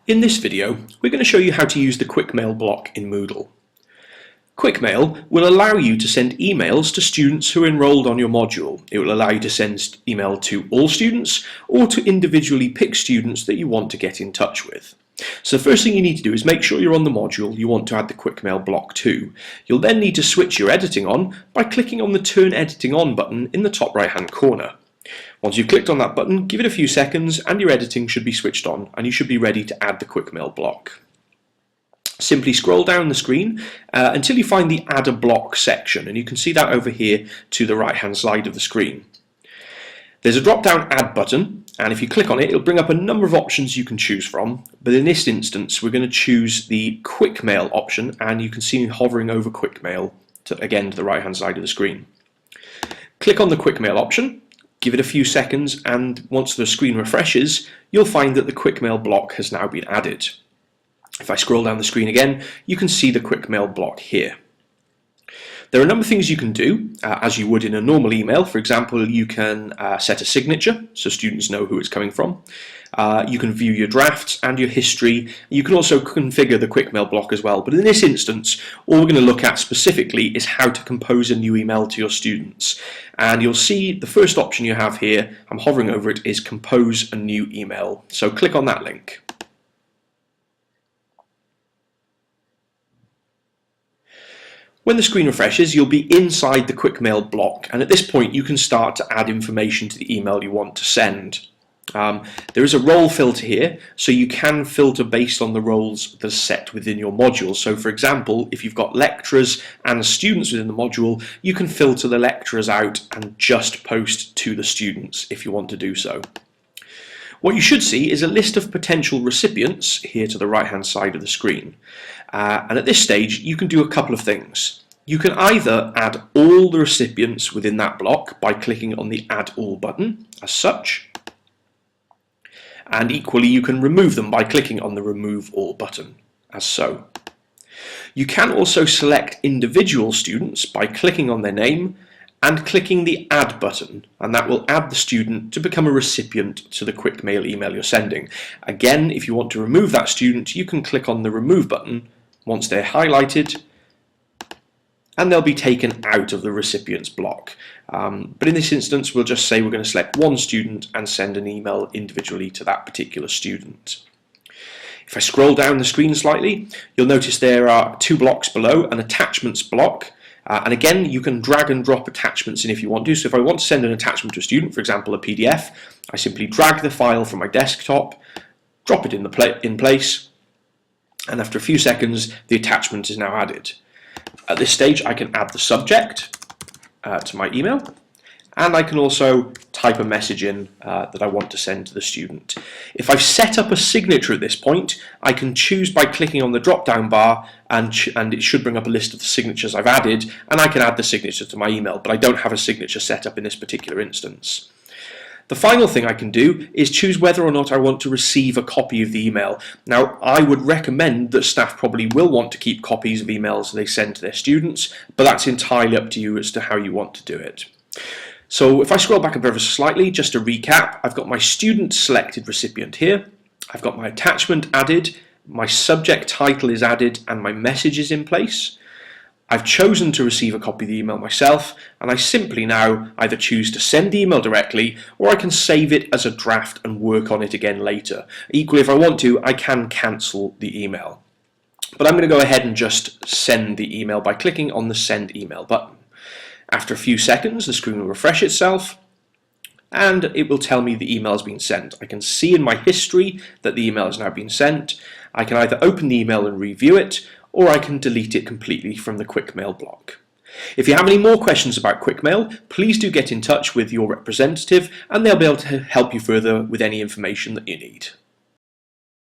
In this video, we're going to show you how to use the Quickmail block in Moodle. Quickmail will allow you to send emails to students who are enrolled on your module. It will allow you to send email to all students or to individually pick students that you want to get in touch with. So the first thing you need to do is make sure you're on the module you want to add the Quickmail block to. You'll then need to switch your editing on by clicking on the Turn Editing On button in the top right hand corner. Once you've clicked on that button, give it a few seconds and your editing should be switched on and you should be ready to add the Quickmail block. Simply scroll down the screen until you find the Add a Block section, and you can see that over here to the right hand side of the screen. There's a drop down Add button, and if you click on it, it'll bring up a number of options you can choose from, but in this instance we're going to choose the Quickmail option, and you can see me hovering over Quickmail again to the right hand side of the screen. Click on the Quickmail option. Give it a few seconds, and once the screen refreshes, you'll find that the Quickmail block has now been added. If I scroll down the screen again, you can see the Quickmail block here. There are a number of things you can do, as you would in a normal email. For example, you can set a signature so students know who it's coming from. You can view your drafts and your history. You can also configure the Quickmail block as well, but in this instance all we're going to look at specifically is how to compose a new email to your students, and you'll see the first option you have here, I'm hovering over it, is compose a new email. So click on that link. When the screen refreshes, you'll be inside the Quickmail block, and at this point you can start to add information to the email you want to send. There is a role filter here, so you can filter based on the roles that are set within your module. So for example, if you've got lecturers and students within the module, you can filter the lecturers out and just post to the students if you want to do so. What you should see is a list of potential recipients here to the right hand side of the screen, and at this stage you can do a couple of things. You can either add all the recipients within that block by clicking on the Add All button as such, and equally you can remove them by clicking on the Remove All button as so. You can also select individual students by clicking on their name and clicking the Add button, and that will add the student to become a recipient to the Quickmail email you're sending. Again, if you want to remove that student, you can click on the Remove button once they're highlighted, and they'll be taken out of the recipient's block. But in this instance we'll just say we're going to select one student and send an email individually to that particular student. If I scroll down the screen slightly, you'll notice there are two blocks below, an attachments block, and again you can drag and drop attachments in if you want to. So if I want to send an attachment to a student, for example a PDF, I simply drag the file from my desktop, drop it in place, and after a few seconds the attachment is now added. At this stage I can add the subject to my email, and I can also type a message in that I want to send to the student. If I've set up a signature at this point, I can choose by clicking on the drop down bar, and it should bring up a list of the signatures I've added, and I can add the signature to my email, but I don't have a signature set up in this particular instance. The final thing I can do is choose whether or not I want to receive a copy of the email. Now, I would recommend that staff probably will want to keep copies of emails they send to their students, but that's entirely up to you as to how you want to do it. So if I scroll back up ever so slightly, just to recap, I've got my student selected recipient here, I've got my attachment added, my subject title is added, and my message is in place. I've chosen to receive a copy of the email myself, and I simply now either choose to send the email directly, or I can save it as a draft and work on it again later. Equally, if I want to, I can cancel the email. But I'm going to go ahead and just send the email by clicking on the Send Email button. After a few seconds, the screen will refresh itself, and it will tell me the email has been sent. I can see in my history that the email has now been sent. I can either open the email and review it, or I can delete it completely from the Quickmail block. If you have any more questions about Quickmail, please do get in touch with your representative and they'll be able to help you further with any information that you need.